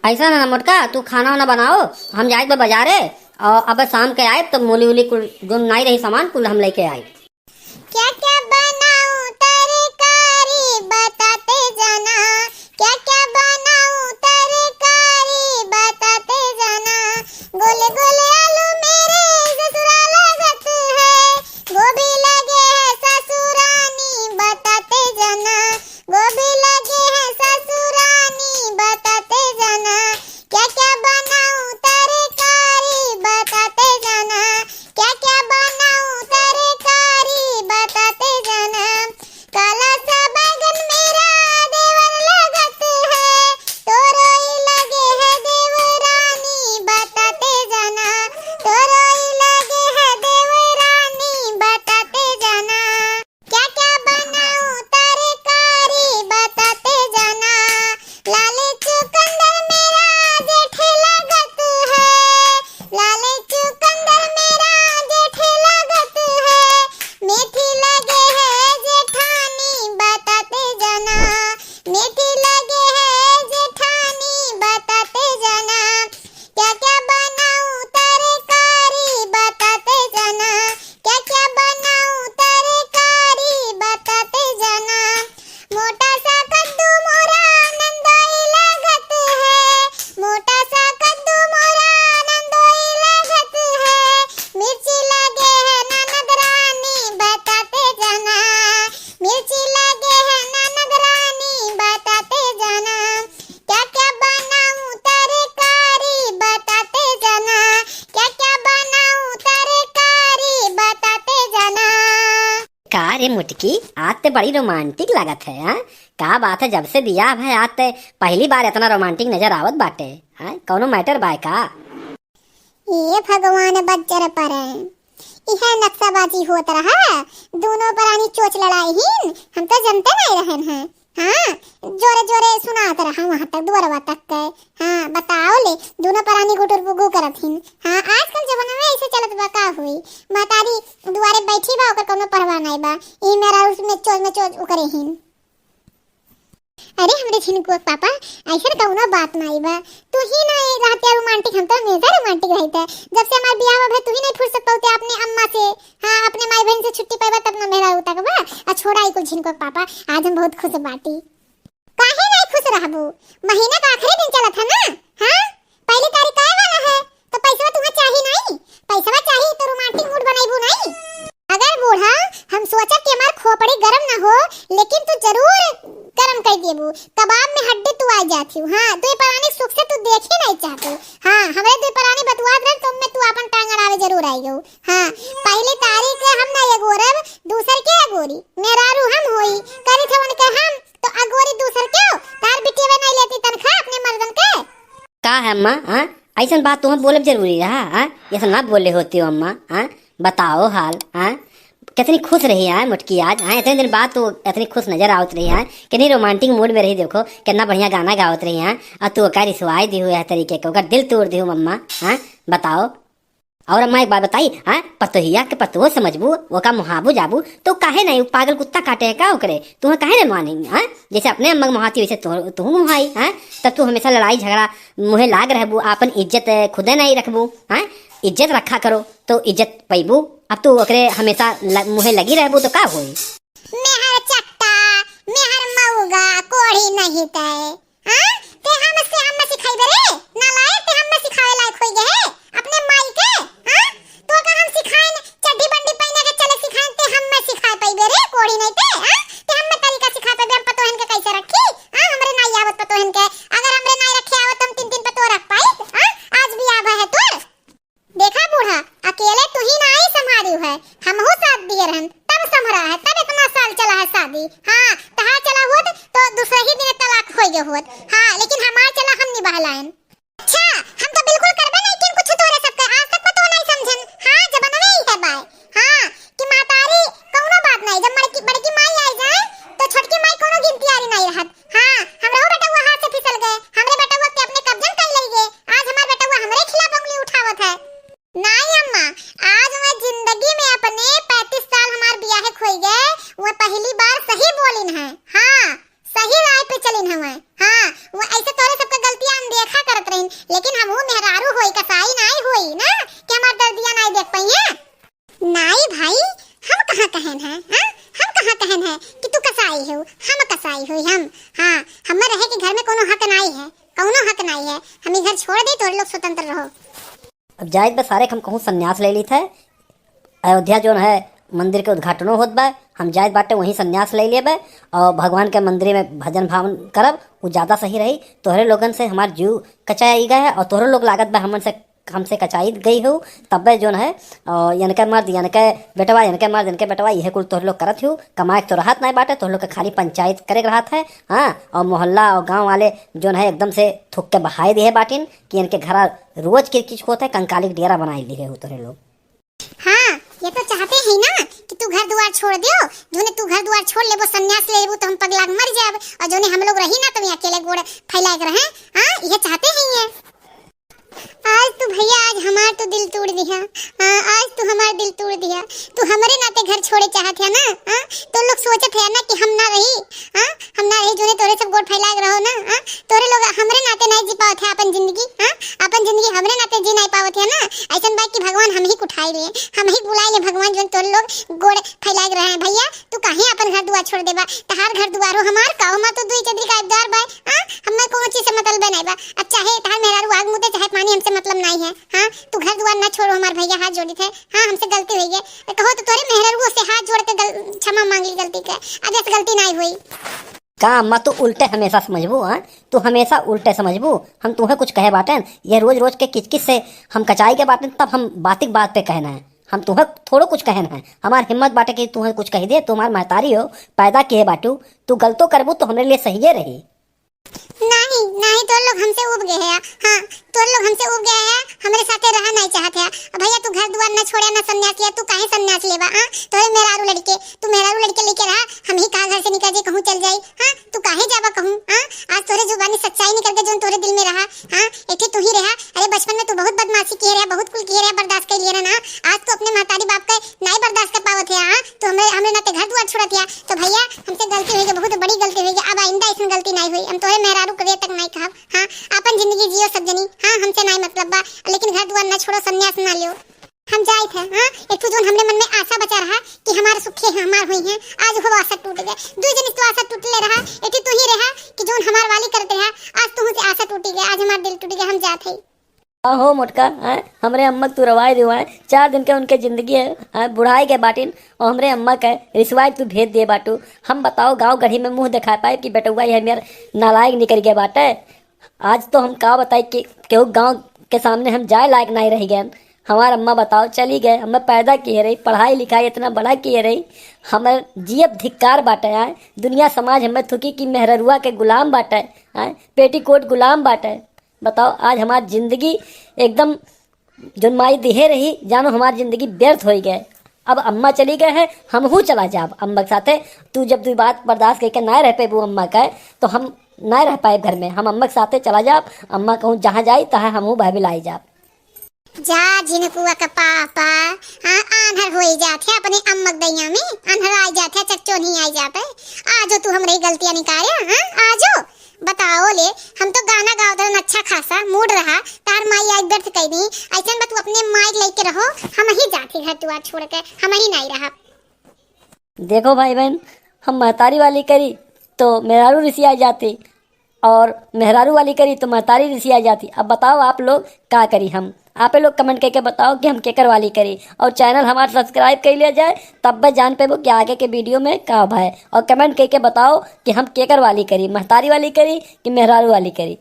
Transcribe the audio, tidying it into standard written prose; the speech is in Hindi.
ऐसा ना मोटका, तू खाना वाना बनाओ, हम जाए तो बाजारे। और अब शाम के आए तो मूली उली कुल जो नहीं रही सामान कुल हम लेके आए। क्या क्या बनाऊं तरकारी बताते जाना, क्या क्या बनाऊं तरकारी बताते जाना। गोले गोले आलू मेरे ससुराल लगत है, गोभी लगे है ससुरानी बताते जाना, गोभी लगे है ससुरानी बताते जाना। क्या क्या बनाऊं तरकारी बताते जाना, क्या क्या बनाऊं तरकारी बताते जाना। काला सा बैगन मेरा देवर लगत है, तोरई लगे है देवरानी बताते जाना, तोरई लगे है देवरानी बताते जाना। क्या क्या बनाऊं तरकारी बताते जाना। लाले चुकंदर मेरा जेठे लगत है, लाले चुकंदर मेरा जेठे लगत है, मेथी लगे है जेठानी बताते जाना, मेथी लगे है जेठानी बताते जाना। क्या क्या बनाऊं तरकारी बताते जाना, क्या क्या बनाऊं तरकारी बताते जाना। मोटा सा कद्दू मोरा नंदोई लगत है, मोटा सा कद्दू मोरा नंदोई लगत है, मिर्ची लगे है ननद रानी बताते जाना, मिर्ची लगे है ननद रानी बताते जाना। क्या क्या बनाऊं तरकारी बताते जाना, क्या क्या बनाऊं तरकारी बताते जाना। का रे मुटकी, आज ते बड़ी रोमांटिक लागत है। हाँ, का बात है, जब से दिया भाई आज ते पहली बार इतना रोमांटिक नजर आवत बाटे। हाँ, कौनो मैटर बाय का? ये भगवान बज्जर पर यह नक्साबाजी होत रहा, दोनों परानी चोच लड़ाई हिन, हम तो जनते नहीं रहन हैं। हाँ, जोरे जोरे सुनात रहा वहां तक दुआरवा तक गए। हाँ, बताओ ले, दोनों परानी गुटुर बुगु करत हिन। हाँ, आजकल जमाना में ऐसे चलत बा, का हुई महतारी दुआरे बैठी बा, ओकर कोनो परवाह नहीं बा, ई मेरा उसमें चोच उकरे हिन। अरे हमरे छिनको पापा, ऐसा कौनो बात नहीं बा, तू ही नहीं रहते रोमांटिक, हम तो हमेशा रोमांटिक रहते। जब से हमार बियाह हुआ तू ही नहीं फुर्सत पाते अपने अम्मा से। हाँ, अपने माई बहन से छुट्टी पाइबा तब ना मेरा उतक बा। आ छोड़ा ही कुछ छिनको पापा, आज हम बहुत खुश बाटी। काहे नहीं खुश रहबू, महीना का आखिरी दिन चलत है ना। हाँ, पहली तारीख आए वाला है, तो पैसा तुम्हें चाहिए नहीं, पैसा चाहिए तो रोमांटिक मूड बनाइबू नहीं। अगर बूढ़ा हम सोचा कि हमार खोपड़ी गरम ना हो, लेकिन तू जरूर गरम कर देबू, कबाब में हड्डी तू आ जाती हूँ। हाँ, तू परानी सुख से तू देख ही नहीं चाहती। हाँ, हमारे तू परानी बतुआत रह, तुम में तू अपन टांग अड़ावे जरूर आई गो। हाँ, पहली तारीख हम ना एगोरब, दूसर के अगोरी मेरारू हम होई करी थवन के हम, तो अगोरी दूसर क्यों, तार बिटिया नहीं लेती तनखा अपने मर्दन के। का है अम्मा? हाँ, ऐसा बात तुम्हें बोलब जरूरी रहा? हाँ, ये सब ना बोले होती हो अम्मा। हाँ, बताओ हाल। हाँ, कितनी खुश रही है मुटकी आज। हाँ, इतने दिन बाद तो इतनी खुश नजर आवत रही है, कितनी रोमांटिक मूड में रही। देखो कितना बढ़िया गाना गावत रही है, और तू ओकर रिसवाई दी हुई है तरीके के, ओकर दिल तोड़ दी हूँ मम्मा। हाँ, बताओ। और अम्मा एक बात बताई, हाँ, पतोहिया के पतोह समझबू, वो का मुहाबू जाबू, तो काहे नहीं पागल कुत्ता काटे है का ओकरे, तुम्हें काहे नहीं मानेंगे। हाँ, जैसे अपने अम्मा मुहाती वैसे तू मुहाई। हाँ, तब तू हमेशा लड़ाई झगड़ा मुहे लाग रहबू, अपन इज्जत खुदे नहीं रखबू। हाँ, इज्जत रखा करो तो इज्जत पैबू। अब तू ओकरे हमेशा मुहे लगी रहबू तो का होई? मेहर चट्टा, मेहर मऊगा कोढ़ी नहीं तय। हां, ते हम सिखाइबे रे, नालायक ते हम सिखावे लायक होई गे है अपने माई के। हां, तो का हम सिखाएन चड्डी बंडी पहने के चले सिखाएन, ते हम सिखा पाइबे रे कोढ़ी नहीं ते। हां, ते हम तरीका सिखा पाइबे, हम पतोहन के कैसे रखी। हां, हमरे नहीं आवत पतोहन के, अगर हमरे नहीं रखे आवत हम 3 पतो रख पाई। हां, आज भी आवा है तोर। देखा बूढ़ा, अकेले तू ही नहीं संभाली है, हमहू साथ दिए रहन तब संभरा है, तब इतना साल चला है शादी। हाँ, तहां चला होत तो दूसरे ही दिन तलाक हो गए होत। हाँ, लेकिन हमार चला हम निभाला हईन, लेकिन हमहू मेहरारू होई कसाई नहीं होई ना कि हमार दर्दिया नहीं देख पाइए। नहीं भाई, हम कहाँ कहन है, हाँ हम कहाँ कहन है कि तू कसाई हो, हम कसाई हुई हम। हाँ, हमें रहे कि घर में कोनो हक नहीं है, कोनो हक नहीं है। हम घर छोड़ दे तो लोग स्वतंत्र रहो। अब जायद बस सारे हम कहूँ संन्यास ले ली थे। अयोध्या जो है मंदिर के उद्घाटनों होत बा, हम जायद बाटे वहीं संन्यास ले लिए और भगवान के मंदिर में भजन भावन करब, वो ज़्यादा सही रही। तोहरे लोगन से हमार जीव कचाई गए है और तोहरे लोग लागत बा हमसे कचाई गई हो। तब जो है यनके मर्द यनके बेटवा, यनके मर्द यनके बेटवा, यह कुल तोहर लोग करत हो। कमाए तो रहत नहीं बाटे, तोहर लोग के खाली पंचायत करे रहत है। हाँ, और मोहल्ला और गांव वाले जो है एकदम से थुक के बहाई दिए बाटिन कि इनके घर रोज के किच होता है, कंकाली के डेरा बनाई लिए हो तोहरे लोग। हाँ, ये तो चाहते हैं ना कि तू घर द्वार छोड़ दियो। जोने तू घर द्वार छोड़ लेबो, संन्यास ले लेबो तो हम पगला के मर जाब, और जोने हम लोग रही ना तो अकेले गोड़ फैला के रहे। हाँ, ये चाहते हैं ये। आज तू भैया, आज हमार तो दिल तोड़ दिया। हाँ, आज तू हमार दिल तोड़ दिया। तू हमारे नाते घर छोड़े चाहत है ना। हाँ, तो लोग सोचत है ना कि हम ना रही। हाँ, हम ना रही जोने तोरे सब गोड़ फैला के रहो ना। हाँ, तोरे लोग हमरे नाते नहीं जी पावत है अपन जिंदगी। हाँ, अपन जिंदगी हमरे नाते जी नहीं पावत है ना। ऐसन बात कि भगवान हम ही उठाई लिए, हम ही बुलाए ले भगवान जो तोरे लोग गोड़ फैला के रहे हैं। भैया तू काहे अपन घर दुआर छोड़ देबा? तहार घर दुआर हो, हमार काऊ मा तो दुई चदरी का इब्दार बा। हाँ, हमें कोनो चीज से मतलब नहीं बा। अब चाहे तहार मेहरारू आग मुदे चाहे पानी, हमसे मतलब नहीं है। हाँ, तू घर द्वार ना छोड़ो हमार भैया, हाथ जोड़ी थे। हाँ, हमसे गलती हुई है, कहो तो तोरे मेहरारू से हाथ जोड़ के क्षमा मांग ली गलती के। अब ऐसे गलती नहीं हुई का अम्मा तू उल्टे हमेशा समझबू? हाँ, तू हमेशा उल्टे समझबू। हम तुम्हें कुछ कहे बाटन, ये रोज रोज के किच किच से हम कचाई के बाटन, तब हम बातिक बात पे कहना है। हम तुम्हें थोड़ो कुछ कहना है, हमार हिम्मत बाटे कि तुम्हें कुछ कह दे। तुम्हार महतारी हो, पैदा किए बाटू, तू गलतो करबू तो हमारे लिए सही रही। नहीं नहीं, तो लोग हमसे उब गए हैं। हाँ, तो लोग हमसे उब गए हैं, हमारे साथे रहा नहीं चाहते हैं। भैया तू घर द्वार ना छोड़े ना संन्यास लिया, तू काहे संन्यास लेबा? हाँ, तो मेहरारू लड़के, तू मेहरारू लड़के लेके रहा, हम ही कहाँ घर से निकल जाए, कहूँ चल जाए। हाँ, तू काहे जाबा कहूँ? हाँ, आज तोरे जुबानी सच्चाई निकल के जो तोरे दिल में रहा। हाँ, एक तू ही रहा। अरे बचपन में तू बहुत बदमाशी किए रहा, बहुत कुल किए रहा, बर्दाश्त कर लिए ना। आज तू अपने महतारी बाप के नहीं बर्दाश्त कर पावत है। हाँ, तो हमरे नाते घर द्वार छोड़त है। तो भैया हमसे गलती हुई, बहुत बड़ी गलती हुई। अब आइंदा ऐसी गलती नहीं हुई। हम तोरे मेहरारू करे तक नहीं कहब। हाँ, अपन जिंदगी जियो सब जनी। हाँ, हमसे नहीं मतलब बा, लेकिन घर दुआर ना छोड़ो, संन्यास ना लियो। हम जाए थे। हाँ, एक तो जोन हमरे मन में आशा बचा रहा कि हमारे सुखे हैं, हमार हुई हैं, आज वो आशा टूट गए। दू जन तो आशा टूट ले रहा, एक तू ही रहा कि जोन हमार वाली करते हैं, आज तू से आशा टूटी गई, आज हमार दिल टूट गया। हम जाते हो मोटका, हमरे अम्मा तू रवाई दिवाए 4 दिन के उनके जिंदगी है, बुढ़ाई के बाटिन और हमरे अम्मा के रिसवाई तू भेज दिए बाटू। हम बताओ गांव गढ़ी में मुंह दिखा पाए कि बेटुआ ये मेरा नालायक निकल गया बाटे। आज तो हम का बताए कि केहू गांव के सामने हम जाए लायक नहीं रह गए। हमार अम्मा बताओ चली गए, हमें पैदा किए रही, पढ़ाई लिखाई इतना बड़ा किए रही, हमें जियब धिक्कार बाटे। दुनिया समाज हमें थुकी कि मेहररुआ के गुलाम बाटे, पेटीकोट गुलाम बाटे। बताओ आज हमारी जिंदगी एकदम जो माई दिहे रही, जानो हमारी जिंदगी व्यर्थ हो गए। अब अम्मा चली गए हैं, हम हूँ चला जाब अम्मा के साथे। तू जब तू बात बर्दाश्त करके ना रह पे वो अम्मा का, तो हम ना रह पाए घर में, हम अम्मा के साथे चला जाब। अम्मा कहूँ जहाँ जाई तहाँ हम हूँ भाभी लाई जाब। जा जिनकुआ का पापा। हाँ, आंधर हो जाते अपने अम्मक दैया में, आंधर आ जाते, चच्चो नहीं आ जाते। आजो तू हमारी गलतियां निकाले। हाँ, आजो बताओ ले, हम तो गाना गाओ तो अच्छा खासा मूड रहा, तार माई आज व्यर्थ कह दी। ऐसा बा तू अपने माई लेके रहो, हम ही जाते घर दुआर छोड़ के, हम ही नहीं रहा। देखो भाई बहन, हम महतारी वाली करी तो मेहरारू ऋषि आ जाती, और मेहरारू वाली करी तो महतारी ऋषि आ जाती। अब बताओ आप लोग क्या करी? हम आप लोग कमेंट करके बताओ कि हम केकर वाली करी, और चैनल हमारा सब्सक्राइब कर लिया जाए, तब बस जान पे वो कि आगे के वीडियो में का है। और कमेंट करके बताओ कि हम केकर वाली करी, महतारी वाली करी कि मेहरारू वाली करी।